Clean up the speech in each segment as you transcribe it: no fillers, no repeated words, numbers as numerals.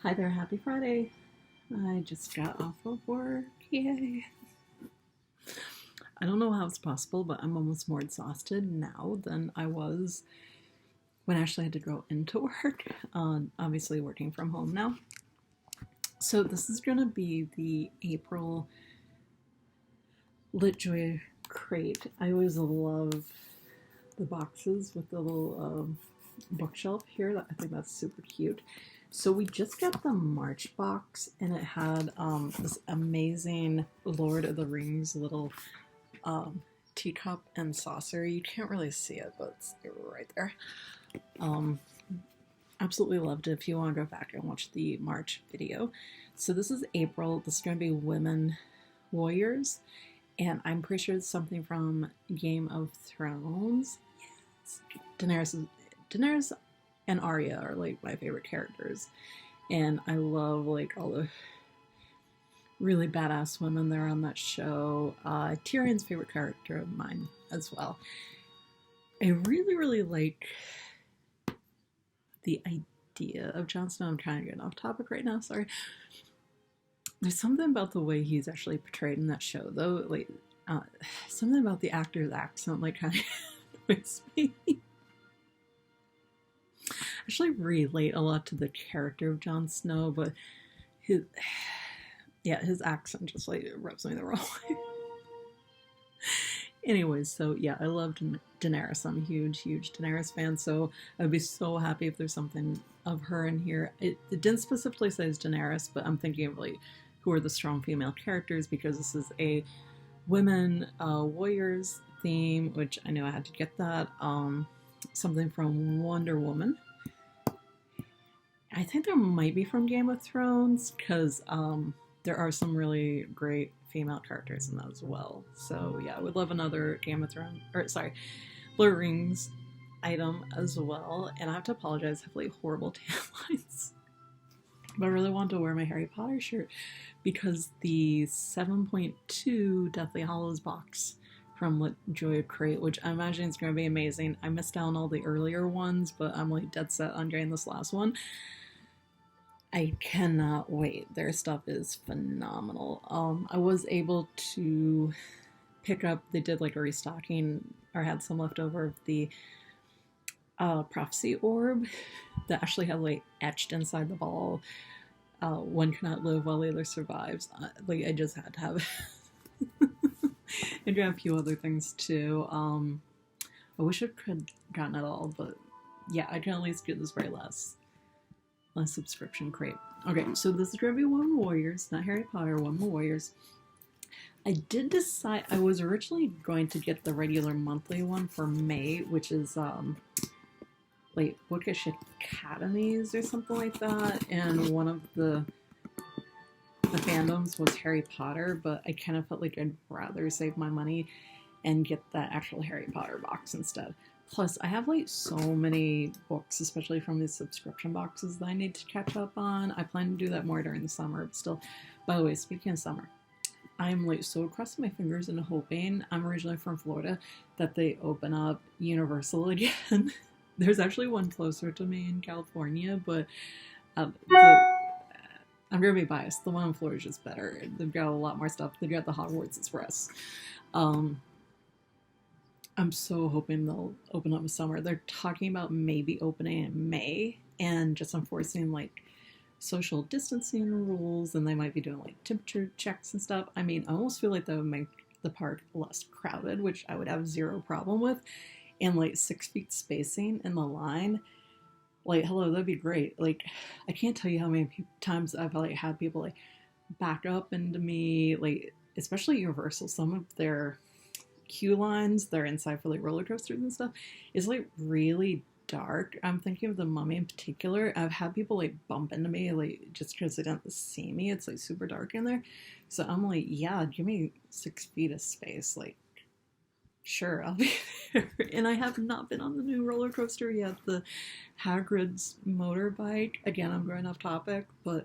Hi there, happy Friday. I just got off of work. Yay. I don't know how it's possible, but I'm almost more exhausted now than I was when I actually had to go into work. Obviously, working from home now. So, this is going to be the April LitJoy crate. I always love the boxes with the little bookshelf here. I think that's super cute. So we just got the March box, and it had this amazing Lord of the Rings little teacup and saucer. You can't really see it, but it's right there. Absolutely loved it. If you want to go back and watch the March video. So this is April. This is going to be Women Warriors, and I'm pretty sure it's something from Game of Thrones. Yes. Daenerys and Arya are like my favorite characters, and I love like all the really badass women there on that show. Tyrion's favorite character of mine as well. I really like the idea of Jon Snow. I'm trying to get off topic right now, sorry. There's something about the way he's actually portrayed in that show, though. Like something about the actor's accent, like kind of annoys me. I actually relate a lot to the character of Jon Snow, but his accent just like rubs me the wrong way. Anyways, so yeah, I loved Daenerys. I'm a huge Daenerys fan, so I'd be so happy if there's something of her in here. It didn't specifically say it's Daenerys, but I'm thinking of like who are the strong female characters, because this is a women warriors theme, which I know I had to get that. Something from Wonder Woman. I think there might be from Game of Thrones, because there are some really great female characters in that as well. So yeah, I would love another Game of Thrones, Lord of the Rings item as well. And I have to apologize, I have like horrible tan lines. But I really wanted to wear my Harry Potter shirt because the 7.2 Deathly Hallows box from LitJoy crate, which I imagine is going to be amazing. I missed out on all the earlier ones, but I'm like dead set on getting this last one. I cannot wait. Their stuff is phenomenal. I was able to pick up, they did like a restocking, or had some left over of the prophecy orb that actually had like etched inside the ball, one cannot live while the other survives. Like I just had to have it. And a few other things too. I wish I could have gotten it all, but yeah, I can at least get this very last subscription crate. Okay, so this is going to be Women Warriors, not Harry Potter, Women Warriors. I did decide, I was originally going to get the regular monthly one for May, which is like Bookish Academies or something like that, and one of the fandoms was Harry Potter, but I kind of felt like I'd rather save my money and get that actual Harry Potter box instead. Plus, I have like so many books, especially from these subscription boxes, that I need to catch up on. I plan to do that more during the summer, but still. By the way, speaking of summer, I'm like so crossing my fingers and hoping, I'm originally from Florida, that they open up Universal again. There's actually one closer to me in California, but I'm going to be biased. The one in Florida is just better. They've got a lot more stuff. They've got the Hogwarts Express. I'm so hoping they'll open up in summer. They're talking about maybe opening in May and just enforcing like social distancing rules, and they might be doing like temperature checks and stuff. I mean, I almost feel like that would make the park less crowded, which I would have zero problem with. And like 6 feet spacing in the line, like hello, that'd be great. Like I can't tell you how many times I've like had people like back up into me, like especially Universal. Some of their queue lines, they're inside for like roller coasters and stuff, is like really dark. I'm thinking of the Mummy in particular. I've had people like bump into me like just because they didn't see me. It's like super dark in there, so I'm like, yeah, give me 6 feet of space. Like sure, I'll be there. And I have not been on the new roller coaster yet, the Hagrid's motorbike. Again, I'm going off topic, but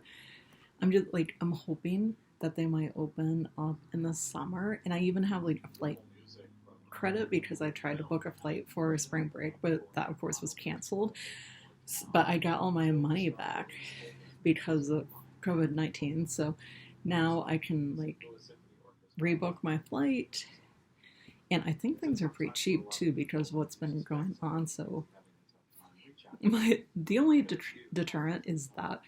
I'm just like, I'm hoping that they might open up in the summer. And I even have like a flight credit because I tried to book a flight for spring break, but that of course was canceled. But I got all my money back because of COVID-19. So now I can like rebook my flight, and I think things are pretty cheap too because of what's been going on. So the only deterrent is that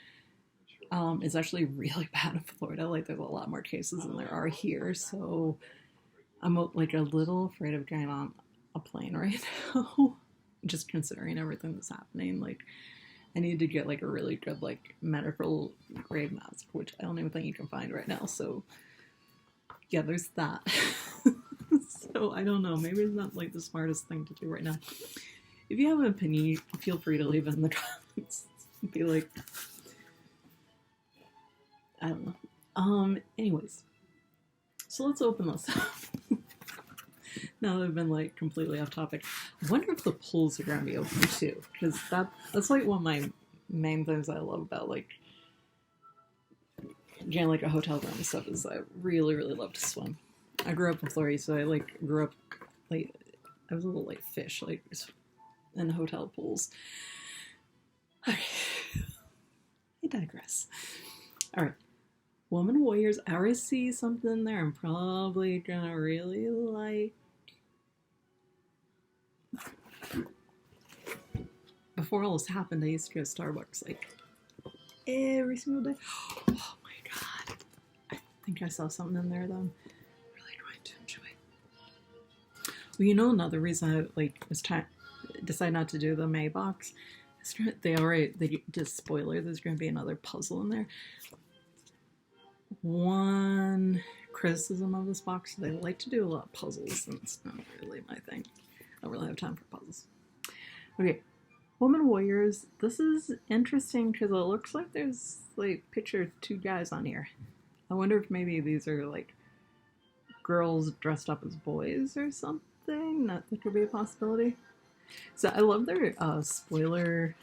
it's actually really bad in Florida. Like there's a lot more cases than there are here. So I'm like a little afraid of getting on a plane right now, just considering everything that's happening. Like I need to get like a really good like medical grade mask, which I don't even think you can find right now. So yeah, there's that. So I don't know. Maybe it's not like the smartest thing to do right now. If you have an opinion, feel free to leave it in the comments. Be like, I don't know. Anyways, so let's open this up. Now that I've been like completely off topic, I wonder if the pools are gonna be open too, because that's like one of my main things I love about like getting like a hotel room and stuff is I really love to swim. I grew up in Florida, so I like grew up like I was a little like fish like in hotel pools. Okay. I digress. All right. Woman Warriors. I already see something there I'm probably gonna really like. Before all this happened, I used to go to Starbucks like every single day. Oh my god. I think I saw something in there that I'm really going to enjoy. Well, you know another reason I like was decide not to do the May box. They did spoiler. There's going to be another puzzle in there. One criticism of this box: they like to do a lot of puzzles, and it's not really my thing. I don't really have time for puzzles. Okay, Woman Warriors. This is interesting because it looks like there's like picture of two guys on here. I wonder if maybe these are like girls dressed up as boys or something. That could be a possibility. So I love their spoiler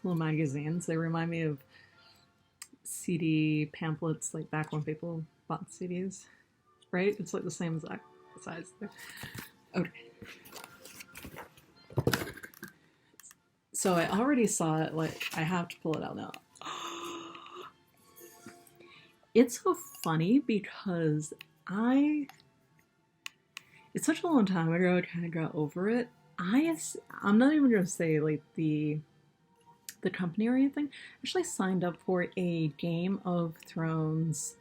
little magazines. They remind me of CD pamphlets, like back when people bought CDs, right? It's like the same exact size there. Okay. So I already saw it, like I have to pull it out now. It's so funny because it's such a long time ago, I kind of got over it. I'm not even going to say like the company or anything. I actually signed up for a Game of Thrones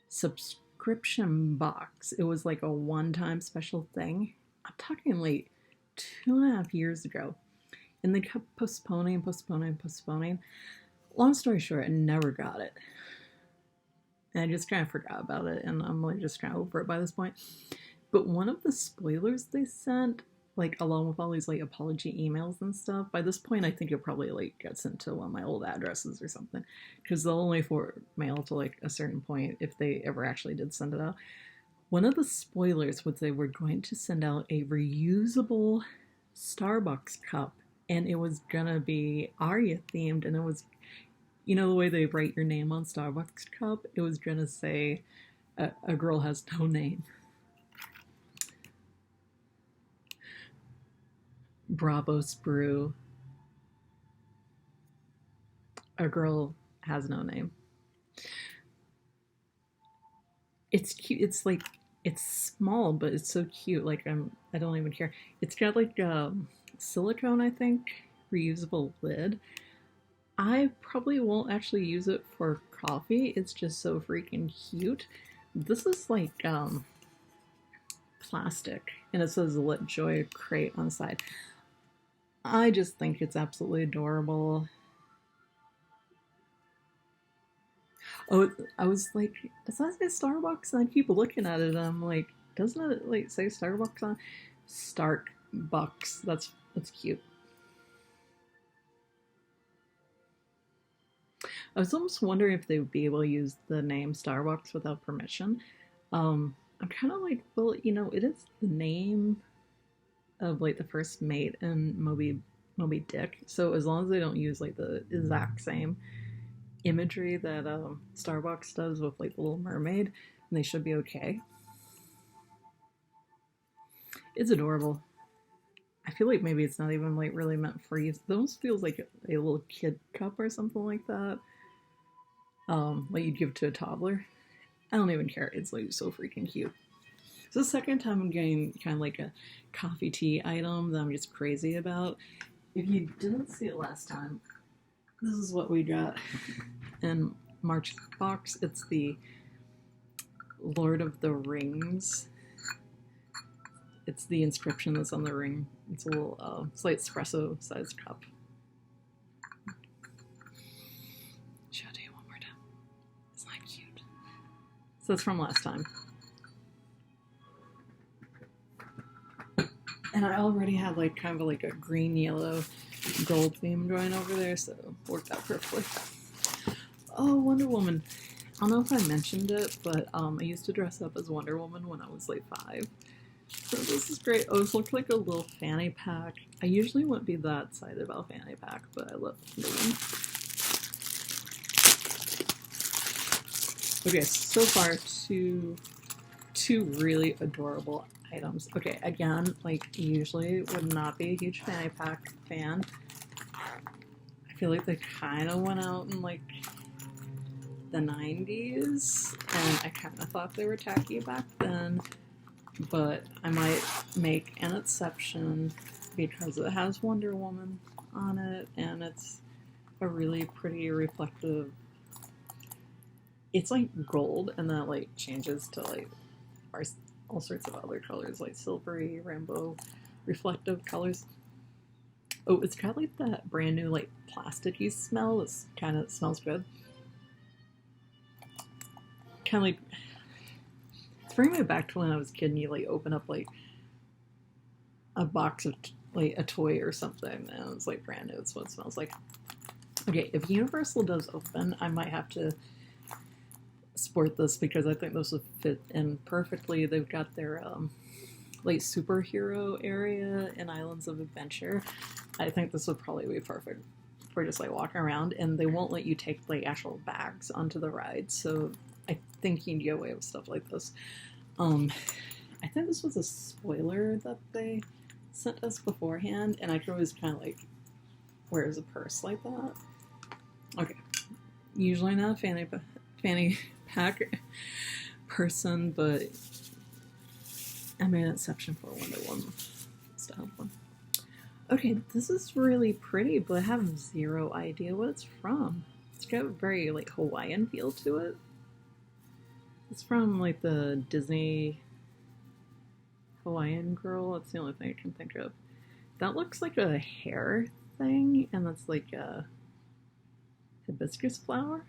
subscription box. It was like a one-time special thing. I'm talking like 2.5 years ago. And they kept postponing. Long story short, I never got it. And I just kind of forgot about it, and I'm like just kind of over it by this point. But one of the spoilers they sent, like along with all these like apology emails and stuff, by this point I think it probably like gets into one of my old addresses or something, because they'll only forward mail to like a certain point if they ever actually did send it out. One of the spoilers was they were going to send out a reusable Starbucks cup, and it was gonna be Arya themed, and it was, you know, the way they write your name on Starbucks cup, it was gonna say a girl has no name. Bravo Sprue. A girl has no name. It's cute. It's like, it's small, but it's so cute. Like I don't even care. It's got like silicone, I think, reusable lid. I probably won't actually use it for coffee. It's just so freaking cute. This is like plastic, and it says LitJoy crate on the side. I just think it's absolutely adorable. Oh, I was like, does that say Starbucks? And I keep looking at it, and I'm like, doesn't it like say Starbucks on? Starbucks. That's cute. I was almost wondering if they would be able to use the name Starbucks without permission. I'm kind of like, well, you know, it is the name of like the first mate in Moby Dick. So as long as they don't use like the exact same imagery that Starbucks does with like the Little Mermaid, they should be okay. It's adorable. I feel like maybe it's not even like really meant for use. It almost feels like a little kid cup or something like that. like you'd give to a toddler. I don't even care. It's like so freaking cute. It's the second time I'm getting kind of like a coffee tea item that I'm just crazy about. If you didn't see it last time, this is what we got in March box. It's the Lord of the Rings. It's the inscription that's on the ring. It's a little slight espresso sized cup. Show it to you one more time. Isn't that cute? So it's from last time. And I already have like kind of like a green, yellow, gold theme going over there, so it worked out perfectly. Oh, Wonder Woman. I don't know if I mentioned it, but I used to dress up as Wonder Woman when I was like 5. So this is great. Oh, this looks like a little fanny pack. I usually wouldn't be that excited about fanny pack, but I love the one. Okay, so far two really adorable items. Okay, again, like usually would not be a huge fanny pack fan. I feel like they kind of went out in like the 90s, and I kind of thought they were tacky back then, but I might make an exception because it has Wonder Woman on it, and it's a really pretty reflective. It's like gold, and then it like changes to like all sorts of other colors, like silvery, rainbow, reflective colors. Oh, it's got like that brand new like plasticky smell. It's kind of smells good. Kind of like it's bringing me back to when I was a kid and you like open up like a box of like a toy or something, and it's like brand new. It's what it smells like. Okay, if Universal does open, I might have to sport this because I think this would fit in perfectly. They've got their like superhero area in Islands of Adventure. I think this would probably be perfect for just like walking around, and they won't let you take like actual bags onto the ride, so I think you can get away with stuff like this. I think this was a spoiler that they sent us beforehand, and I could always kind of like wear as a purse like that. Okay, usually not a fanny pack person, but I made an exception for Wonder Woman. Just to have one. Okay, this is really pretty, but I have zero idea what it's from. It's got a very like Hawaiian feel to it. It's from like the Disney Hawaiian Girl. That's the only thing I can think of. That looks like a hair thing, and that's like a hibiscus flower.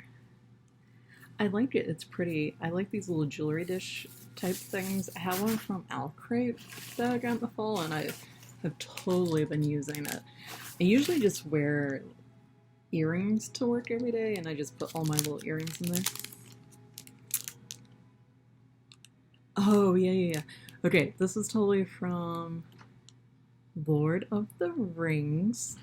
I like it. It's pretty. I like these little jewelry dish type things. I have one from Alcrate that I got in the fall, and I have totally been using it. I usually just wear earrings to work every day, and I just put all my little earrings in there. Oh, yeah. Okay, this is totally from Lord of the Rings.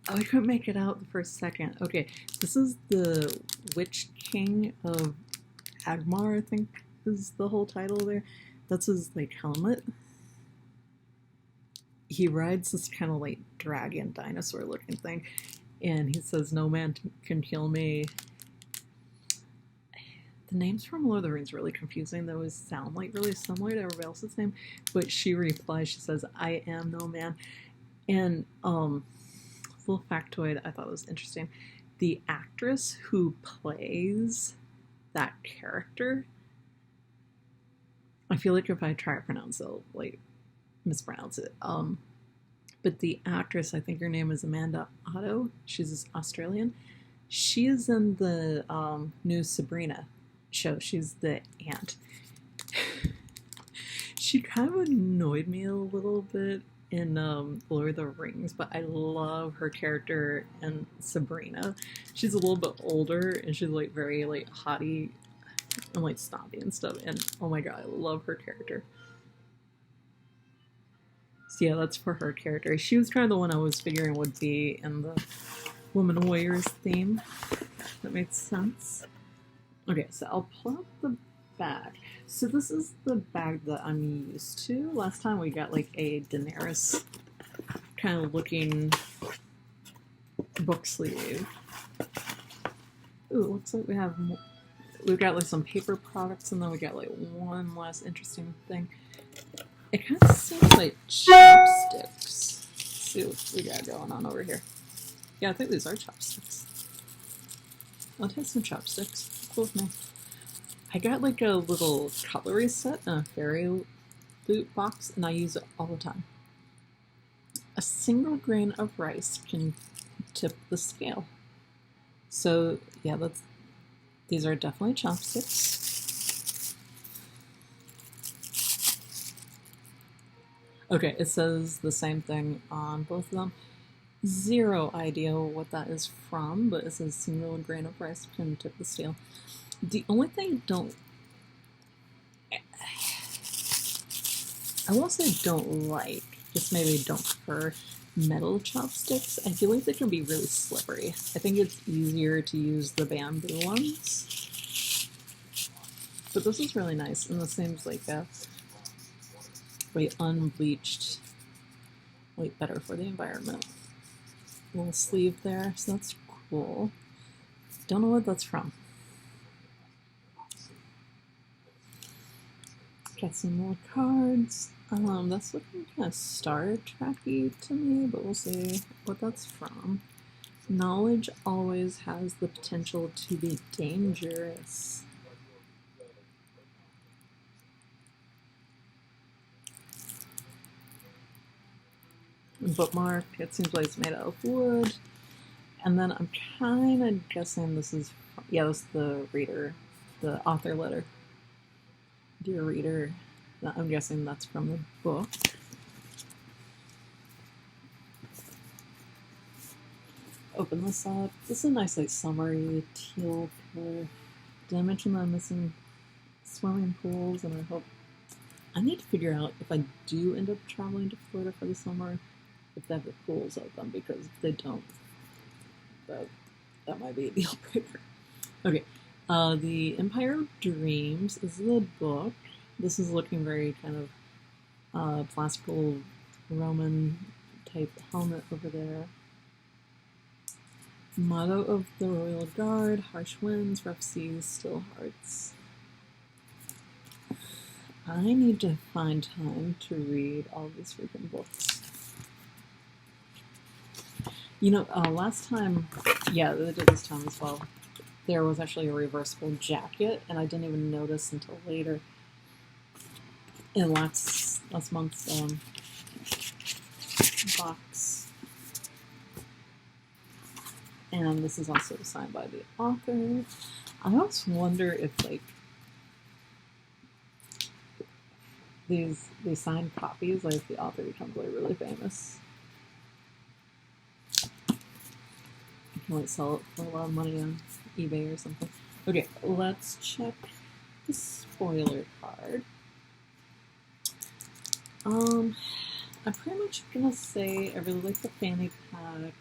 Oh, I couldn't make it out the first second. Okay, this is the Witch King of Agmar, I think is the whole title there. That's his like helmet. He rides this kind of like dragon dinosaur looking thing, and he says, "No man can kill me." The names from Lord of the Rings are really confusing. They always sound like really similar to everybody else's name, but she replies, she says, "I am no man." And little factoid I thought was interesting. The actress who plays that character, I feel like if I try to pronounce it, I'll like mispronounce it. But the actress, I think her name is Amanda Otto. She's Australian. She is in the new Sabrina show. She's the aunt. She kind of annoyed me a little bit in Lord of the Rings, but I love her character in Sabrina. She's a little bit older, and she's like very like haughty and like snobby and stuff, and oh my god, I love her character. So yeah, that's for her character. She was kind of the one I was figuring would be in the Woman Warriors theme. That makes sense. Okay, so I'll pull out the bag. So this is the bag that I'm used to. Last time we got like a Daenerys kind of looking book sleeve. Ooh, it looks like we've got like some paper products, and then we got like one last interesting thing. It kind of seems like chopsticks. Let's see what we got going on over here. Yeah, I think these are chopsticks. I'll take some chopsticks. Cool with me. I got like a little cutlery set in a fairy loot box, and I use it all the time. A single grain of rice can tip the scale. So yeah, these are definitely chopsticks. Okay, it says the same thing on both of them. Zero idea what that is from, but it says single grain of rice can tip the scale. The only thing I won't say don't like, just maybe don't prefer metal chopsticks. I feel like they can be really slippery. I think it's easier to use the bamboo ones. But this is really nice, and this seems like a unbleached, like better for the environment. Little sleeve there, so that's cool. Don't know what that's from. Got some more cards. That's looking kind of Star Trek-y to me, but we'll see what that's from. Knowledge always has the potential to be dangerous. Bookmark, it seems like it's made out of wood. And then I'm kind of guessing this is, yeah, this is the reader, the author letter. Dear reader, I'm guessing that's from the book. Open this up. This is a nice, like, summery teal color. Did I mention that I'm missing swimming pools? And I need to figure out if I do end up traveling to Florida for the summer, if they have the pools open, because if they don't, that might be a deal breaker. Okay, The Empire of Dreams is the book. This is looking very kind of classical Roman type helmet over there. Motto of the Royal Guard: harsh winds, rough seas, still hearts. I need to find time to read all these freaking books. You know, last time, yeah, they did this time as well. There was actually a reversible jacket, and I didn't even notice until later in last month's box. And this is also signed by the author. I always wonder if, like, these signed copies, like, if the author becomes, like, really famous, you can, like, sell it for a lot of money on eBay or something. Okay, let's check the spoiler card. I'm pretty much gonna say I really like the Fanny Pack,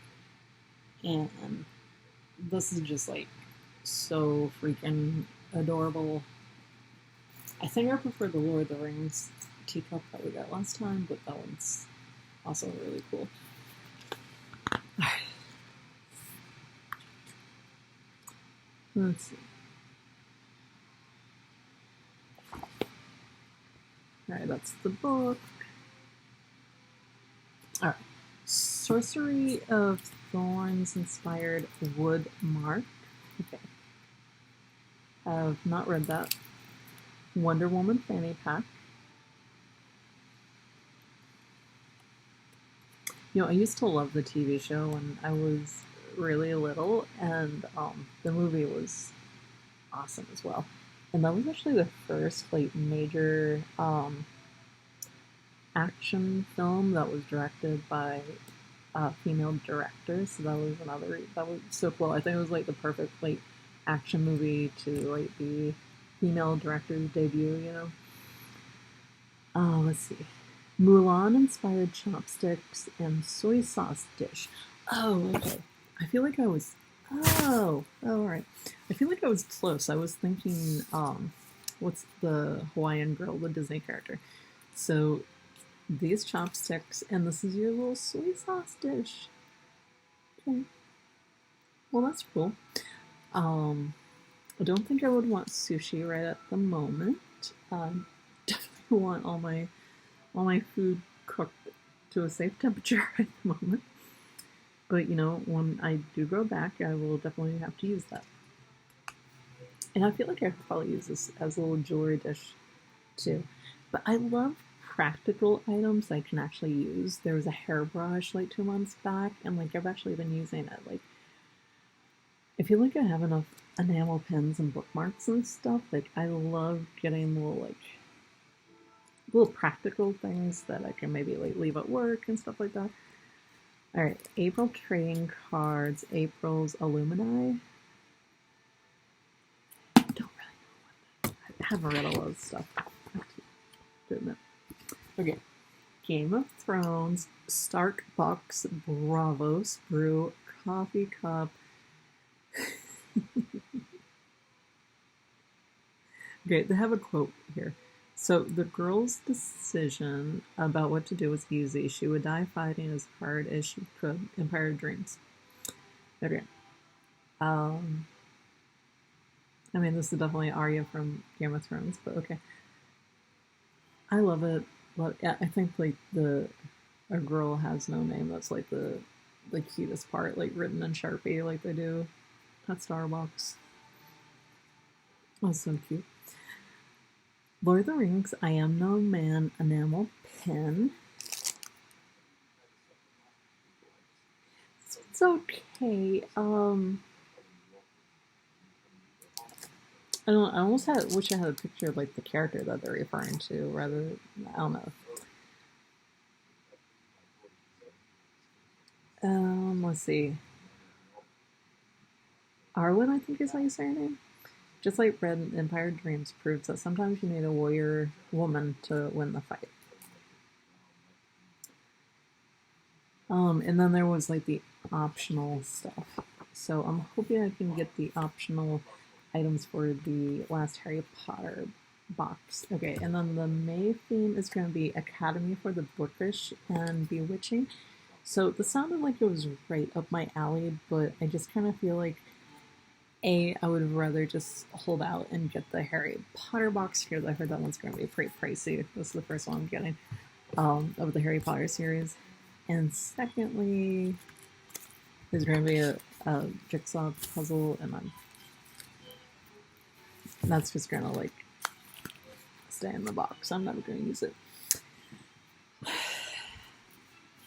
and this is just, like, so freaking adorable. I think I prefer the Lord of the Rings teacup that we got last time, but that one's also really cool. Let's see. Alright, that's the book. Alright. Sorcery of Thorns inspired wood mark. Okay. I've not read that. Wonder Woman Fanny Pack. You know, I used to love the TV show when I was really little, and the movie was awesome as well. And that was actually the first, like, major action film that was directed by a female director. So that was so cool. I think it was, like, the perfect, like, action movie to, like, be female director's debut, you know. Let's see. Mulan-inspired chopsticks and soy sauce dish. Oh, okay. I feel like I was... Oh, alright. I feel like I was close. I was thinking, what's the Hawaiian girl, the Disney character? So, these chopsticks, and this is your little soy sauce dish. Okay. Well, that's cool. I don't think I would want sushi right at the moment. Definitely want all my food cooked to a safe temperature at the moment. But you know, when I do go back, I will definitely have to use that. And I feel like I could probably use this as a little jewelry dish too. But I love practical items I can actually use. There was a hairbrush like 2 months back, and like I've actually been using it. Like, I feel like I have enough enamel pins and bookmarks and stuff. Like, I love getting little practical things that I can maybe like leave at work and stuff like that. All right, April trading cards, April's alumni. I don't really know what that. I haven't read a lot of stuff. Didn't it? Okay, Game of Thrones, Starbucks, Bravos, Brew, Coffee Cup. Okay, they have a quote here. So the girl's decision about what to do was easy. She would die fighting as hard as she could. Empire Dreams. Okay. I mean, this is definitely Arya from Game of Thrones, but okay. I love it. But yeah, I think like a girl has no name. That's like the cutest part, like written in Sharpie, like they do at Starbucks. That's so cute. Lord of the Rings, I Am No Man enamel pin. It's okay. I don't. I almost wish I had a picture of like the character that they're referring to, rather. I don't know. Let's see. Arwen, I think is how you say her name. Just like Red Empire Dreams proves that sometimes you need a warrior woman to win the fight. And then there was like the optional stuff. So I'm hoping I can get the optional items for the last Harry Potter box. Okay, and then the May theme is going to be Academy for the Bookish and Bewitching. So this sounded like it was right up my alley, but I just kind of feel like I would rather just hold out and get the Harry Potter box here. I heard that one's going to be pretty pricey. This is the first one I'm getting of the Harry Potter series. And secondly, there's going to be a jigsaw puzzle, and that's just going to like stay in the box. I'm never going to use it.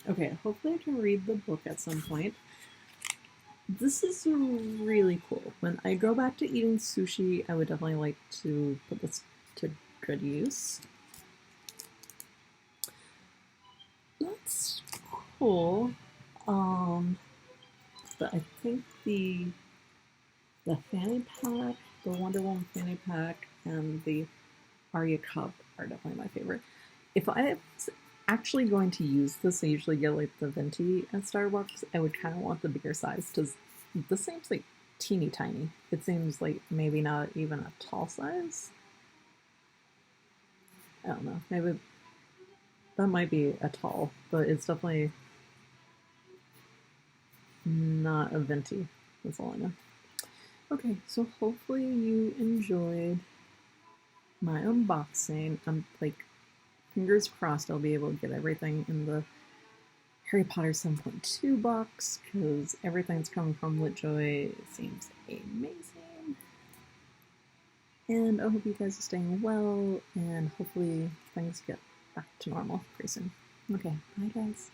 Okay, hopefully I can read the book at some point. This is really cool. When I go back to eating sushi, I would definitely like to put this to good use. That's cool. But I think the Fanny Pack, the Wonder Woman Fanny Pack, and the Arya Cup are definitely my favorite. If I was actually going to use this, I usually get like the venti at Starbucks. I would kind of want the bigger size because this seems like teeny tiny. It seems like maybe not even a tall size. I don't know. Maybe that might be a tall, but it's definitely not a venti. That's all I know. Okay, so hopefully you enjoyed my unboxing. I'm like, fingers crossed I'll be able to get everything in the Harry Potter 7.2 box because everything's coming from LitJoy. It seems amazing. And I hope you guys are staying well and hopefully things get back to normal pretty soon. Okay, bye guys.